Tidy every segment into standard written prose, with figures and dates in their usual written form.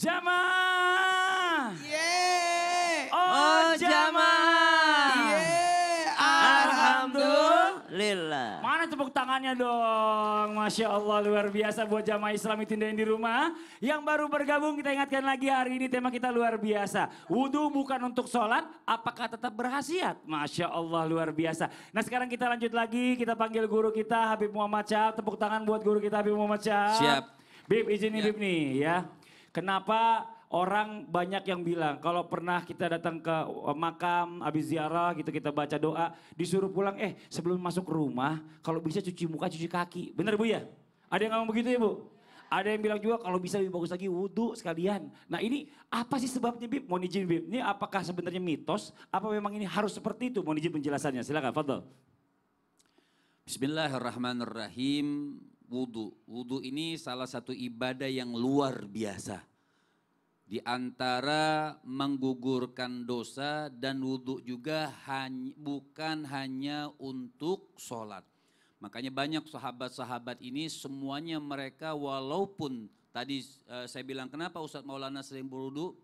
Jamaah. Yeay. Oh jamaah. Yeay. Alhamdulillah. Mana tepuk tangannya dong. Masya Allah luar biasa buat jamaah Islami Tindain di rumah. Yang baru bergabung kita ingatkan lagi hari ini tema kita luar biasa. Wudhu bukan untuk sholat, apakah tetap berkhasiat? Masya Allah luar biasa. Nah sekarang kita lanjut lagi, kita panggil guru kita Habib Muhammad Syahab. Tepuk tangan buat guru kita Habib Muhammad Syahab. Siap. Bib izin nih Bib nih ya. Kenapa orang banyak yang bilang kalau pernah kita datang ke makam, habis ziarah gitu kita baca doa, disuruh pulang sebelum masuk rumah kalau bisa cuci muka, cuci kaki. Bener Bu ya? Ada yang ngomong begitu ya Bu? Ada yang bilang juga kalau bisa lebih bagus lagi wudhu sekalian. Nah ini apa sih sebabnya Bib? Mohon izin Bib, ini apakah sebenarnya mitos? Apa memang ini harus seperti itu? Mohon izin penjelasannya, silakan Fadl. Bismillahirrahmanirrahim. Wudhu ini salah satu ibadah yang luar biasa. Di antara menggugurkan dosa dan wudhu juga bukan hanya untuk sholat. Makanya banyak sahabat-sahabat ini semuanya mereka walaupun tadi saya bilang kenapa Ustadz Maulana sering berwudhu.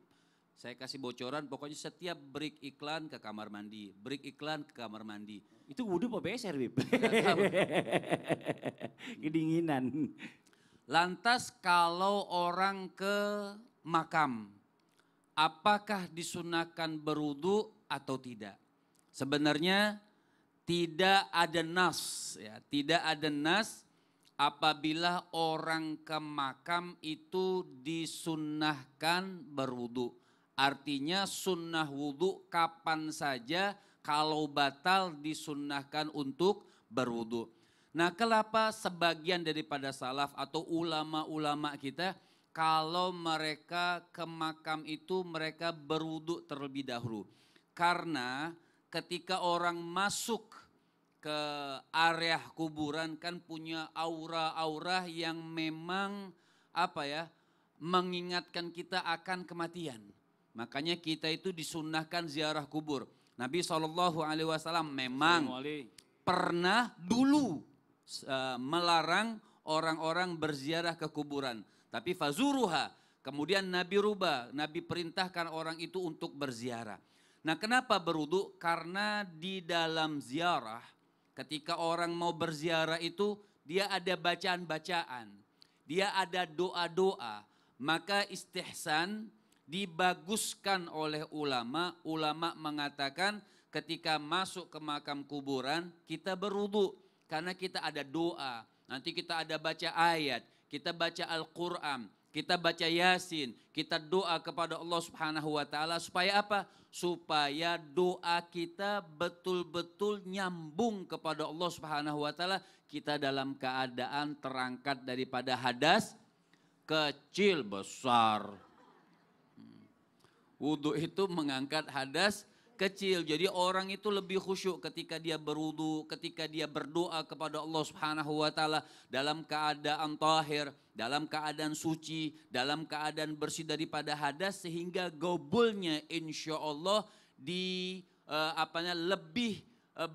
Saya kasih bocoran pokoknya setiap break iklan ke kamar mandi. Break iklan ke kamar mandi. Itu wudhu apa BSR Bib? Kedinginan. Lantas kalau orang ke makam, apakah disunahkan berwudu atau tidak? Sebenarnya tidak ada nas, ya, tidak ada nas apabila orang ke makam itu disunahkan berwudu. Artinya sunnah wudu kapan saja kalau batal disunahkan untuk berwudu. Nah, kenapa sebagian daripada salaf atau ulama-ulama kita kalau mereka ke makam itu mereka berwudu terlebih dahulu. Karena ketika orang masuk ke area kuburan kan punya aura-aura yang memang mengingatkan kita akan kematian. Makanya kita itu disunahkan ziarah kubur. Nabi SAW memang pernah dulu melarang orang-orang berziarah ke kuburan. Tapi fazuruha, kemudian Nabi rubah, Nabi perintahkan orang itu untuk berziarah. Nah kenapa berwudu? Karena di dalam ziarah, ketika orang mau berziarah itu, dia ada bacaan-bacaan, dia ada doa-doa, maka istihsan dibaguskan oleh ulama. Ulama mengatakan ketika masuk ke makam kuburan, kita berwudu, karena kita ada doa, nanti kita ada baca ayat, kita baca Al-Quran, kita baca Yasin, kita doa kepada Allah Subhanahu wa Ta'ala supaya apa? Supaya doa kita betul-betul nyambung kepada Allah Subhanahu wa Ta'ala. Kita dalam keadaan terangkat daripada hadas kecil besar. Wudu itu mengangkat hadas kecil. Jadi orang itu lebih khusyuk ketika dia berwudu, ketika dia berdoa kepada Allah Subhanahu wa Ta'ala dalam keadaan tahir, dalam keadaan suci, dalam keadaan bersih daripada hadas, sehingga gobulnya insya Allah lebih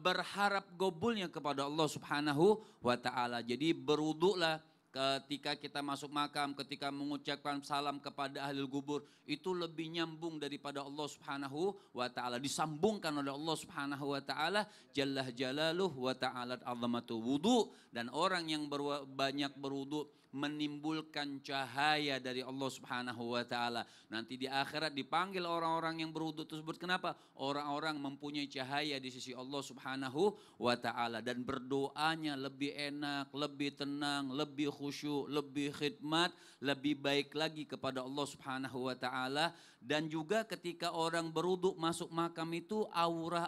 berharap gobulnya kepada Allah Subhanahu wa Ta'ala. Jadi berwudulah ketika kita masuk makam, ketika mengucapkan salam kepada ahli kubur, itu lebih nyambung daripada Allah Subhanahu wa Ta'ala. Disambungkan oleh Allah Subhanahu wa Ta'ala, Jalla Jalaluh wa Ta'ala azamatu. Wudu, dan orang yang banyak berwudu menimbulkan cahaya dari Allah Subhanahu wa Ta'ala. Nanti di akhirat dipanggil orang-orang yang berwudu tersebut. Kenapa? Orang-orang mempunyai cahaya di sisi Allah Subhanahu wa Ta'ala. Dan berdoanya lebih enak, lebih tenang, lebih khusyuk, lebih khidmat, lebih baik lagi kepada Allah Subhanahu wa Ta'ala. Dan juga ketika orang berwudu masuk makam itu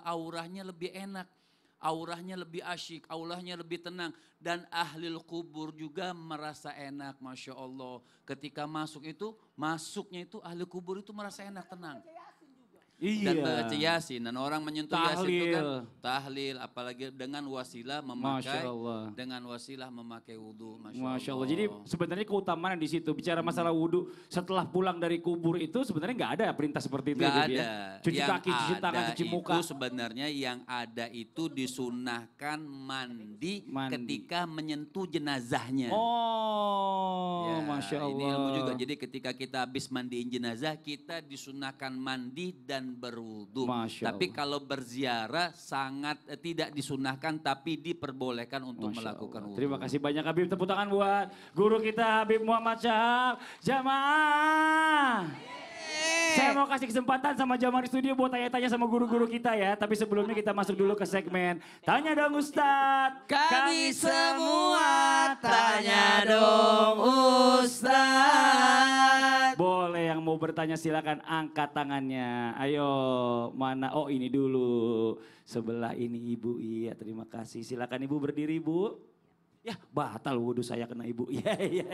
auranya lebih enak, auranya lebih asyik, auranya lebih tenang. Dan ahli kubur juga merasa enak, Masya Allah. Ketika masuknya itu ahli kubur itu merasa enak, tenang. dan Iya. baca Yasin. Dan orang menyentuh Yasin itu kan Tahlil. tahlil, apalagi dengan wasilah Masya Allah. memakai wudu. Masya Allah. Jadi sebenarnya keutamaan di situ. Bicara masalah wudhu setelah pulang dari kubur itu sebenarnya nggak ada perintah seperti itu. Nggak ya, Bib, ya? ada. Cuci Yang kaki, cuci tangan, ada cuci muka. Itu sebenarnya yang ada itu disunahkan mandi, ketika menyentuh jenazahnya. Oh, Ya, Masya Allah. Ini ilmu juga. Jadi ketika kita habis mandiin jenazah, kita disunahkan mandi dan berwudu. Masya Tapi Allah. kalau berziarah sangat tidak disunahkan, tapi diperbolehkan untuk Masya melakukan Allah. wudu. Terima kasih banyak Habib. Tepuk tangan buat guru kita Habib Muhammad Syahab. Jamaah. Saya mau kasih kesempatan sama jamaah di studio buat tanya-tanya sama guru-guru kita ya. Tapi sebelumnya kita masuk dulu ke segmen Tanya Dong Ustadz. Kami semua tanya dong Ustadz. Boleh yang mau bertanya silakan angkat tangannya. Ayo, mana? Oh ini dulu. Sebelah ini Ibu. Iya, terima kasih. Silakan Ibu berdiri, Bu. Ya, batal wudhu saya kena Ibu. Iya, iya.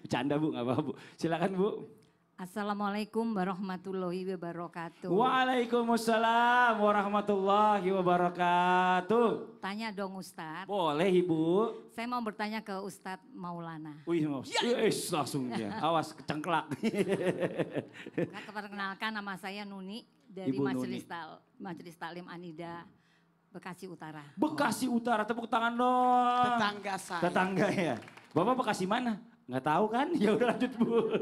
Bercanda Bu, nggak apa-apa Bu. Silakan Bu. Assalamualaikum warahmatullahi wabarakatuh. Waalaikumsalam warahmatullahi wabarakatuh. Tanya dong Ustadz. Boleh Ibu. Saya mau bertanya ke Ustadz Maulana. Wih, langsung ya. Awas kecengklak. Perkenalkan nama saya Nuni dari Ibu Nuni. Majelis Taklim Anida Bekasi Utara. Bekasi Utara, tepuk tangan dong. Tetangga saya. Tetangga ya. Bapak Bekasi mana? Nggak tahu kan? Ya udah lanjut Bu.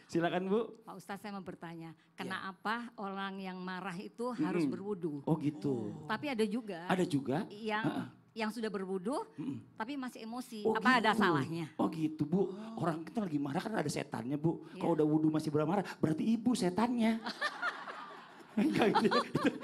Silakan Bu. Pak Ustadz saya mau bertanya, kenapa orang yang marah itu harus berwudu? Oh gitu. Tapi ada juga Ada juga? yang sudah berwudu tapi masih emosi. Oh, Apa ada gitu. salahnya? Oh gitu Bu. Orang kita lagi marah kan ada setannya Bu. Iya. Kalau udah wudhu masih bermarah berarti Ibu setannya. Enggak,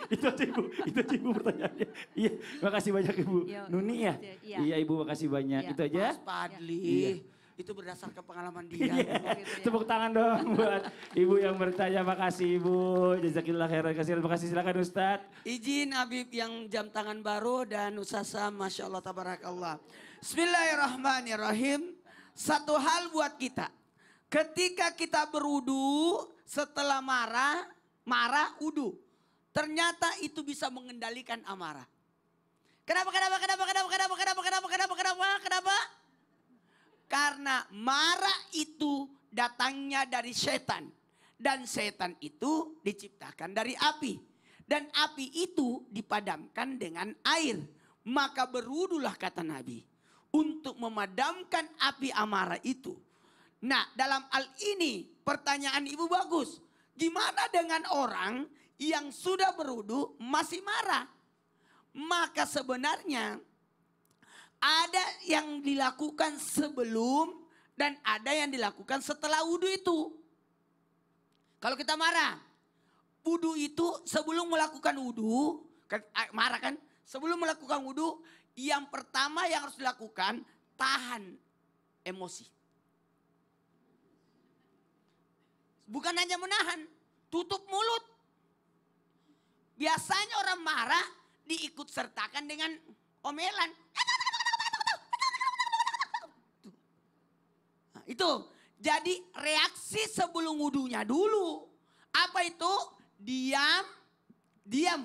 itu aja Ibu, itu aja Ibu pertanyaannya. Iya, makasih banyak Ibu. Iya, Nuni ya? iya. Iya Ibu makasih banyak. Iya. Itu aja? Mas Padli. Iya. Itu berdasarkan pengalaman dia. Iya. Tepuk tangan dong buat Ibu yang bertanya. Makasih Ibu. Jazakillah khairan kasihan. Terima kasih silakan Ustadz. Izin Habib yang jam tangan baru dan Ustazah Masya Allah Tabarakallah. Bismillahirrahmanirrahim. Satu hal buat kita. Ketika kita berwudu setelah marah wudu. Ternyata itu bisa mengendalikan amarah. Kenapa? Karena marah itu datangnya dari setan. Dan setan itu diciptakan dari api. Dan api itu dipadamkan dengan air. Maka berwudulah kata Nabi. Untuk memadamkan api amarah itu. Nah dalam hal ini pertanyaan ibu bagus. Gimana dengan orang yang sudah berwudu masih marah? Maka sebenarnya ada yang dilakukan sebelum dan ada yang dilakukan setelah wudu itu. Kalau kita marah, wudu itu sebelum melakukan wudu, marah kan? Sebelum melakukan wudu, yang pertama yang harus dilakukan tahan emosi. Bukan hanya menahan, tutup mulut. Biasanya orang marah diikut sertakan dengan omelan. Nah, itu jadi reaksi sebelum wudunya dulu. Apa itu? Diam,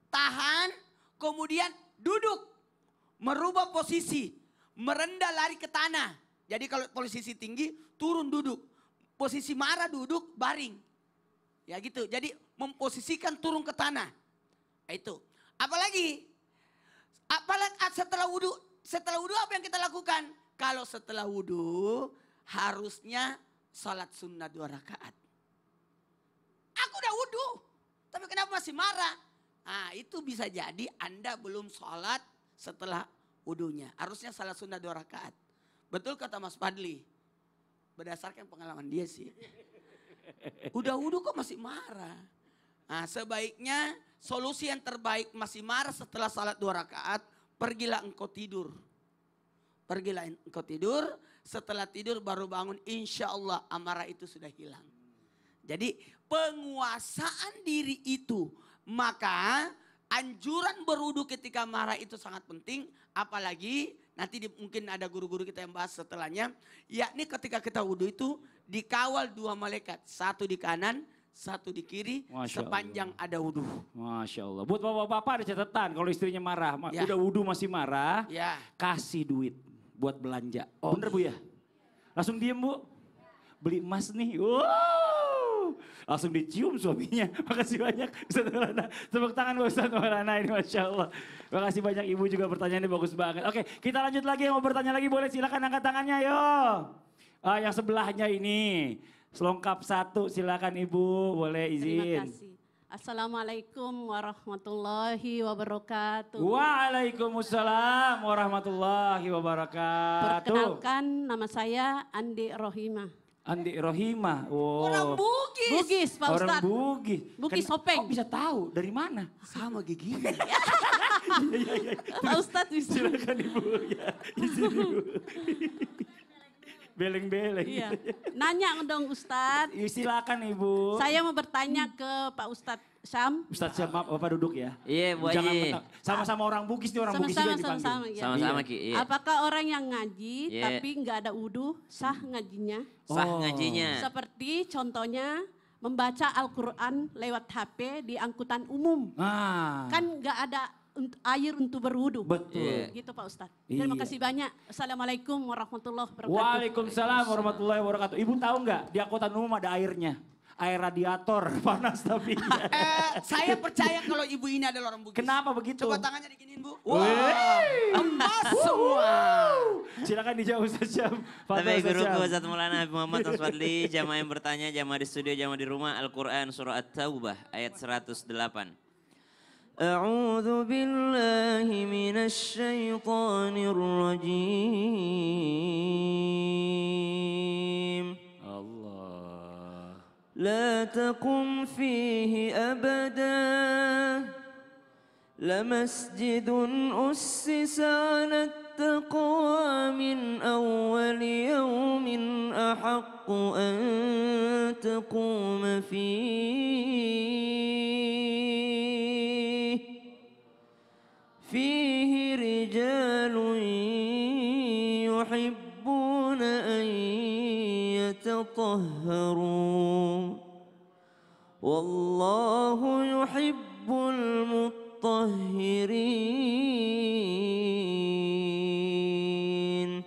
tahan, kemudian duduk, merubah posisi, merendah lari ke tanah. Jadi kalau posisi tinggi turun duduk. Posisi marah duduk baring. Ya gitu. Jadi memposisikan turun ke tanah. Itu. Apalagi setelah wudu. Setelah wudu apa yang kita lakukan? Kalau setelah wudu harusnya salat sunnah 2 rakaat. Aku udah wudu. Tapi kenapa masih marah? Nah itu bisa jadi Anda belum salat setelah wudunya. Harusnya salat sunnah 2 rakaat. Betul kata Mas Padli. Berdasarkan pengalaman dia sih. Udah wudu kok masih marah. Nah sebaiknya solusi yang terbaik masih marah setelah salat 2 rakaat. Pergilah engkau tidur. Pergilah engkau tidur. Setelah tidur baru bangun. Insya Allah amarah itu sudah hilang. Jadi penguasaan diri itu. Maka anjuran berwudu ketika marah itu sangat penting. Apalagi nanti mungkin ada guru-guru kita yang bahas setelahnya. Yakni ketika kita wudu itu dikawal 2 malaikat. Satu di kanan, satu di kiri, Masya sepanjang ada wudhu. Masya Allah. Buat bapak-bapak ada catatan kalau istrinya marah, Ya. udah wudhu masih marah, Ya. kasih duit buat belanja. Oh. Bener Bu ya? Langsung diem Bu. Beli emas nih. Wow. Langsung dicium suaminya. Makasih banyak Ustaz Maulana. Tepuk tangan buat Ustaz Maulana ini Masya Allah. Makasih banyak Ibu juga pertanyaannya bagus banget. Oke kita lanjut lagi yang mau bertanya lagi boleh silakan angkat tangannya yo. Yang sebelahnya ini. Selengkap satu silakan Ibu boleh izin. Terima kasih. Assalamualaikum warahmatullahi wabarakatuh. Waalaikumsalam warahmatullahi wabarakatuh. Perkenalkan nama saya Andi Rohimah. Andi Rohimah. Orang Bugis. Bugis Pak Orang Ustadz. Bugis. Bugis Hopeng. Kok bisa tahu dari mana? Sama giginya. Pak Ustadz bisa. Silakan Ibu. Ya, izin Ibu. Beleng-beleng. Iya. Nanya dong Ustadz. Silakan Ibu. Saya mau bertanya ke Pak Ustadz Syam. Ustadz siap maaf Bapak duduk ya. Iya, Bu Jangan Haji. sama-sama orang Bugis nih orang Bugis juga yang dipanggil. Sama-sama. Ya. Sama-sama Ki. Iya. Apakah orang yang ngaji Iya. tapi nggak ada wudhu sah ngajinya? Sah Oh. ngajinya. Seperti contohnya membaca Al-Quran lewat HP di angkutan umum. Nah. Kan nggak ada air untuk berwudu. Betul. Iya. Gitu Pak Ustadz. Terima Iya. kasih banyak. Assalamualaikum warahmatullahi wabarakatuh. Waalaikumsalam warahmatullahi wabarakatuh. Ibu tahu nggak di angkutan umum ada airnya? Air radiator panas tapi. Saya percaya kalau ibu ini adalah orang Bugis. Kenapa begitu? Coba tangannya diginiin Bu. Wih. Emas semua. Silakan dijawab Ustaz Syam. Fadhol, Tapi Ustaz guruku Syam. Ustaz Maulana Habib Muhammad Naswadli, jamaah yang bertanya, jamaah di studio, jamaah di rumah, Al-Quran surah At-Taubah ayat 108. A'udzu billahi minasy syaithanir rajim. Allah. لا تقم فيه أبدا لمسجد أسس على التقوى من أول يوم أحق أن تقوم فيه رجال يحبون أن يتطهروا والله يحب المطهرين.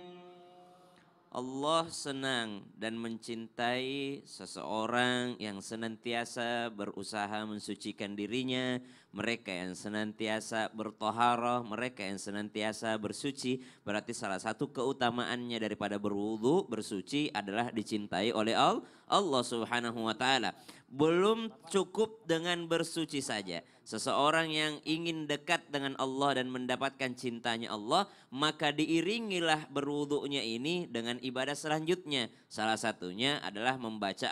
Allah senang dan mencintai seseorang yang senantiasa berusaha mensucikan dirinya, mereka yang senantiasa bertoharoh, mereka yang senantiasa bersuci. Berarti salah satu keutamaannya daripada berwudu, bersuci adalah dicintai oleh Allah Subhanahu wa taala. Belum cukup dengan bersuci saja. Seseorang yang ingin dekat dengan Allah dan mendapatkan cintanya Allah, maka diiringilah berwudunya ini dengan ibadah selanjutnya. Salah satunya adalah membaca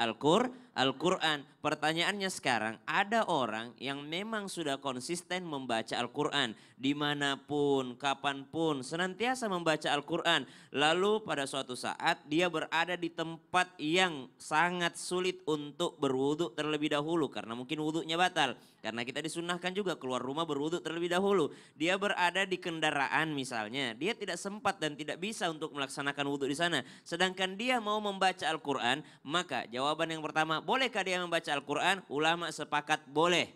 Al-Quran. Pertanyaannya sekarang, ada orang yang memang sudah konsisten membaca Al-Quran. Dimanapun, kapanpun, senantiasa membaca Al-Quran. Lalu pada suatu saat dia berada di tempat yang sangat sulit untuk berwudu terlebih dahulu. Karena mungkin wudunya batal. Karena kita disunahkan juga keluar rumah berwudu terlebih dahulu. Dia berada di kendaraan misalnya. Dia tidak sempat dan tidak bisa untuk melaksanakan wudu di sana. Sedangkan dia mau membaca Al-Quran. Maka jawaban yang pertama, bolehkah dia membaca Al-Quran? Ulama sepakat boleh.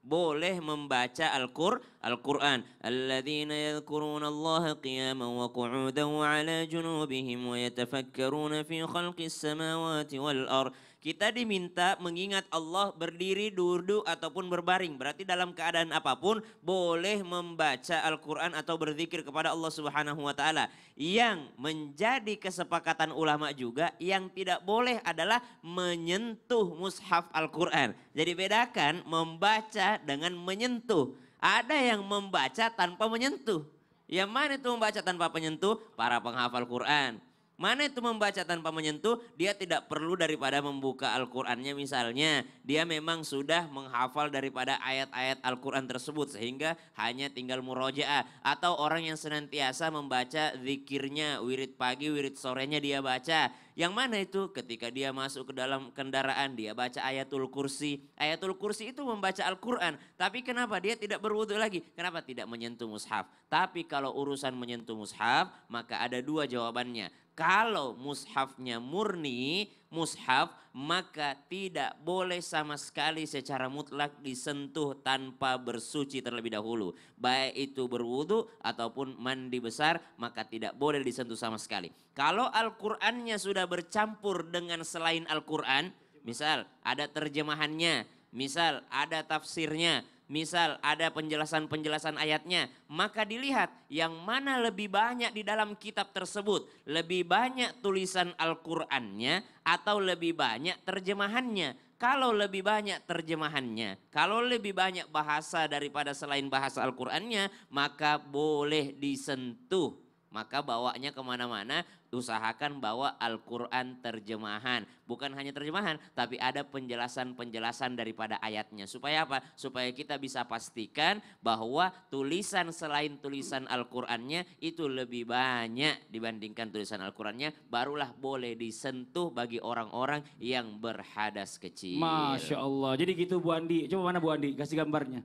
Boleh membaca Al-Quran. Alladzina yadhkuruna Allah qiyaman wa qu'udan wa ala junubihim wa yatafakkaruna fi khalqis samawati wal ardh. Kita diminta mengingat Allah berdiri, duduk ataupun berbaring. Berarti dalam keadaan apapun boleh membaca Al-Quran atau berzikir kepada Allah Subhanahu wa taala. Yang menjadi kesepakatan ulama juga yang tidak boleh adalah menyentuh mushaf Al-Quran. Jadi bedakan membaca dengan menyentuh. Ada yang membaca tanpa menyentuh. Yang mana itu membaca tanpa menyentuh? Para penghafal Quran. Mana itu membaca tanpa menyentuh? Dia tidak perlu daripada membuka Al-Qur'annya misalnya. Dia memang sudah menghafal daripada ayat-ayat Al-Qur'an tersebut. Sehingga hanya tinggal murojaah. Atau orang yang senantiasa membaca zikirnya. Wirid pagi, wirid sorenya dia baca. Yang mana itu? Ketika dia masuk ke dalam kendaraan dia baca ayatul kursi. Ayatul kursi itu membaca Al-Qur'an. Tapi kenapa dia tidak berwudu lagi? Kenapa tidak menyentuh mushaf? Tapi kalau urusan menyentuh mushaf maka ada dua jawabannya. Kalau mushafnya murni, mushaf, maka tidak boleh sama sekali secara mutlak disentuh tanpa bersuci terlebih dahulu. Baik itu berwudu ataupun mandi besar, maka tidak boleh disentuh sama sekali. Kalau Al-Qur'annya sudah bercampur dengan selain Al-Qur'an, misal ada terjemahannya, misal ada tafsirnya, misal ada penjelasan-penjelasan ayatnya, maka dilihat yang mana lebih banyak di dalam kitab tersebut. Lebih banyak tulisan Al-Qur'annya atau lebih banyak terjemahannya. Kalau lebih banyak terjemahannya, kalau lebih banyak bahasa daripada selain bahasa Al-Qur'annya, maka boleh disentuh. Maka bawanya kemana-mana, usahakan bawa Al-Quran terjemahan. Bukan hanya terjemahan, tapi ada penjelasan-penjelasan daripada ayatnya. Supaya apa? Supaya kita bisa pastikan bahwa tulisan selain tulisan Al-Qurannya itu lebih banyak dibandingkan tulisan Al-Qurannya. Barulah boleh disentuh bagi orang-orang yang berhadas kecil. Masya Allah. Jadi gitu Bu Andi. Coba mana Bu Andi? Kasih gambarnya.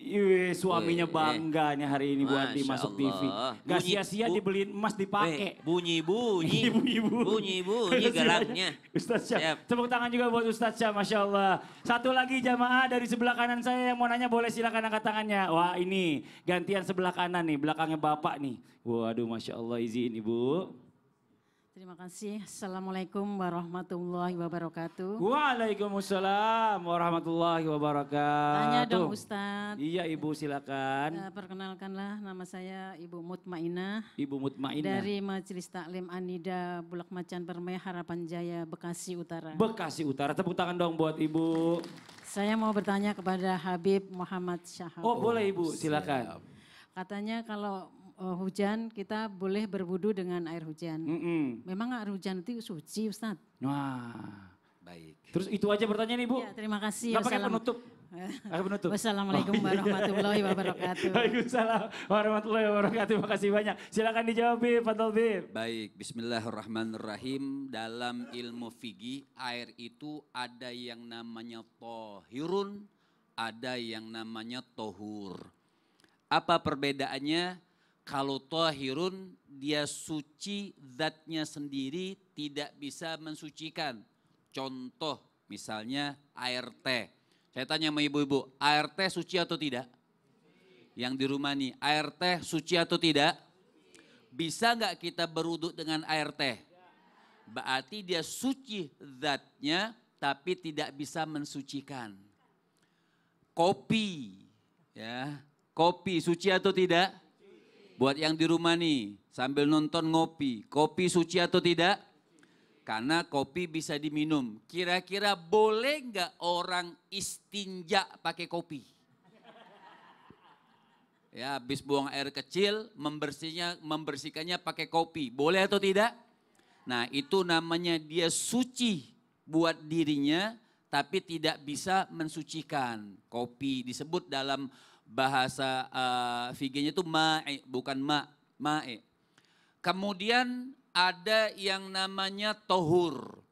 Iwe, suaminya bangga nih hari ini Bu Andi Masya masuk TV. Allah. Gak sia-sia dibeliin emas dipakai. Bunyi-bunyi. Bunyi-bunyi galaknya. Ustaz Syah. Siap. Tepuk tangan juga buat Ustaz Syah, Masya Allah. Satu lagi jamaah dari sebelah kanan saya yang mau nanya boleh silakan angkat tangannya. Wah ini gantian sebelah kanan nih, belakangnya Bapak nih. Waduh Masya Allah, izin Ibu. Terima kasih. Assalamualaikum warahmatullahi wabarakatuh. Waalaikumsalam warahmatullahi wabarakatuh. Tanya dong Ustadz. Iya Ibu silakan. Perkenalkanlah nama saya Ibu Mutmainah. Ibu Mutmainah. Dari Majelis Taklim Anida Bulak Macan Permai Harapan Jaya Bekasi Utara. Bekasi Utara. Tepuk tangan dong buat Ibu. Saya mau bertanya kepada Habib Muhammad Syahab. Oh boleh Ibu silakan. Katanya kalau hujan kita boleh berwudu dengan air hujan. Memang air hujan itu suci Ustadz? Wah. Baik. Terus itu aja pertanyaan Ibu? Ya, terima kasih. Gak pakai penutup? Pakai penutup? Wassalamualaikum warahmatullahi wabarakatuh. Waalaikumsalam warahmatullahi wabarakatuh. Makasih banyak. Silakan dijawab Bib, Fadol Bib. Baik, bismillahirrahmanirrahim. Dalam ilmu fikih, air itu ada yang namanya tohirun, ada yang namanya tohur. Apa perbedaannya? Kalau tohirun dia suci zatnya sendiri tidak bisa mensucikan. Contoh misalnya air teh. Saya tanya sama ibu-ibu, air teh suci atau tidak? Yang di rumah nih, air teh suci atau tidak? Bisa nggak kita berwudu dengan air teh? Berarti dia suci zatnya tapi tidak bisa mensucikan. Kopi, ya, kopi suci atau tidak? Buat yang di rumah nih, sambil nonton ngopi, kopi suci atau tidak? Karena kopi bisa diminum. Kira-kira boleh nggak orang istinja pakai kopi? Ya, habis buang air kecil, membersihkannya pakai kopi. Boleh atau tidak? Nah, itu namanya dia suci buat dirinya, tapi tidak bisa mensucikan. Kopi disebut dalam bahasa fikihnya itu ma'i, bukan ma'i. Kemudian ada yang namanya tohur.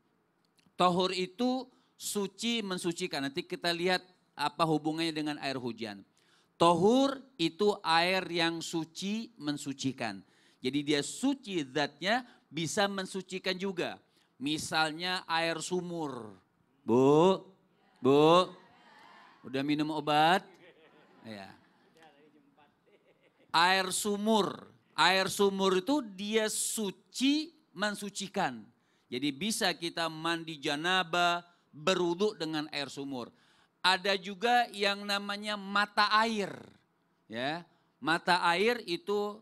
Tohur itu suci mensucikan. Nanti kita lihat apa hubungannya dengan air hujan. Tohur itu air yang suci mensucikan. Jadi dia suci zatnya bisa mensucikan juga. Misalnya air sumur. Bu, udah minum obat? Ya. Air sumur itu dia suci mensucikan. Jadi bisa kita mandi janabah, berwudu dengan air sumur. Ada juga yang namanya mata air. Ya, mata air itu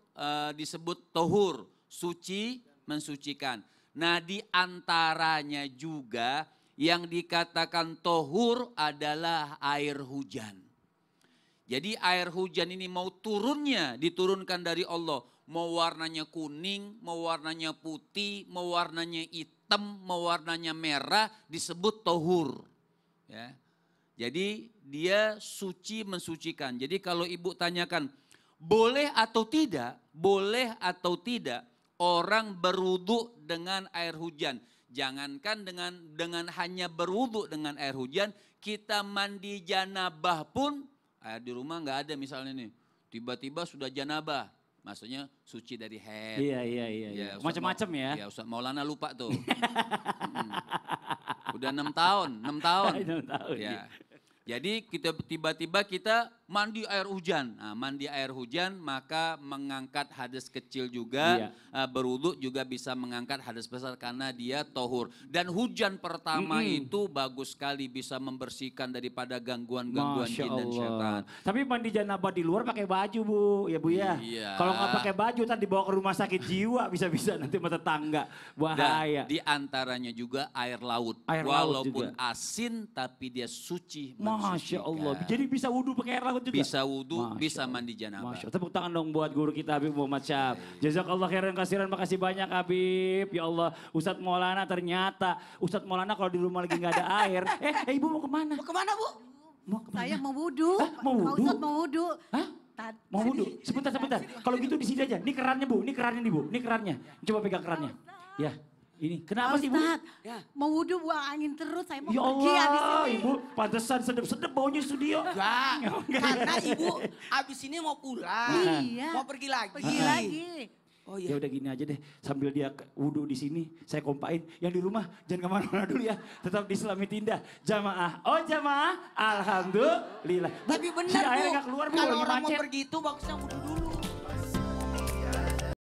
disebut tohur, suci mensucikan. Nah, di antaranya juga yang dikatakan tohur adalah air hujan. Jadi air hujan ini mau turunnya diturunkan dari Allah. Mau warnanya kuning, mau warnanya putih, mau warnanya hitam, mau warnanya merah disebut tohur. Ya. Jadi dia suci mensucikan. Jadi kalau ibu tanyakan boleh atau tidak orang berwudu dengan air hujan. Jangankan dengan hanya berwudu dengan air hujan, kita mandi janabah pun di rumah nggak ada misalnya nih, tiba-tiba sudah janabah, maksudnya suci dari head. Iya. Ya, Ustadz Macam-macam ya. Ya, Ustadz Maulana lupa tuh. Udah 6 tahun, 6 tahun. 6 tahun, Ya. iya. Jadi kita tiba-tiba kita mandi air hujan. Nah, mandi air hujan maka mengangkat hadas kecil juga, berwudu juga bisa mengangkat hadas besar karena dia tohur. Dan hujan pertama itu bagus sekali bisa membersihkan daripada gangguan-gangguan Masya jin dan Allah. syaitan. Tapi mandi janabah di luar pakai baju Bu, ya Bu ya. Iya. Kalau nggak pakai baju tadi dibawa ke rumah sakit jiwa bisa-bisa nanti sama tetangga. Bahaya. Dan di antaranya juga air laut. Air laut Walaupun juga. asin tapi dia suci. Masya Allah. mensucikan. Jadi bisa wudhu pakai air laut juga? Bisa wudhu, Masya bisa Allah. mandi janabah. Masya Allah. Tepuk tangan dong buat guru kita Habib Muhammad Syaf. Jazakallah khairan kasiran, makasih banyak Habib. Ya Allah, Ustadz Maulana ternyata, Ustadz Maulana kalau di rumah lagi nggak ada air. Ibu mau kemana? Mau kemana Bu? Mau kemana? Saya mau wudhu. Hah, mau Pak wudhu? Ustadz mau wudhu. Hah? Mau wudhu? Sebentar. Kalau gitu di sini aja. Ini kerannya Bu, ini kerannya nih Bu, ini kerannya. Coba pegang kerannya. Ya, ini. Kenapa Pak sih Bu? Ustadz, Ya. mau wudhu buang angin terus. Saya mau Ya pergi habis Allah, ini. Ibu pantesan sedep-sedep baunya studio. Enggak, karena Ibu abis ini mau pulang. Iya. Mau pergi lagi. Pergi lagi. Oh Ya iya. udah gini aja deh, sambil dia wudhu di sini, saya kompain. Yang di rumah jangan kemana-mana dulu ya, tetap di Islami Tindah. Jamaah, oh jamaah, alhamdulillah. Bu, Tapi si benar air Bu, nggak keluar Bu, kalau lagi orang mau macet. pergi itu bagusnya wudhu dulu.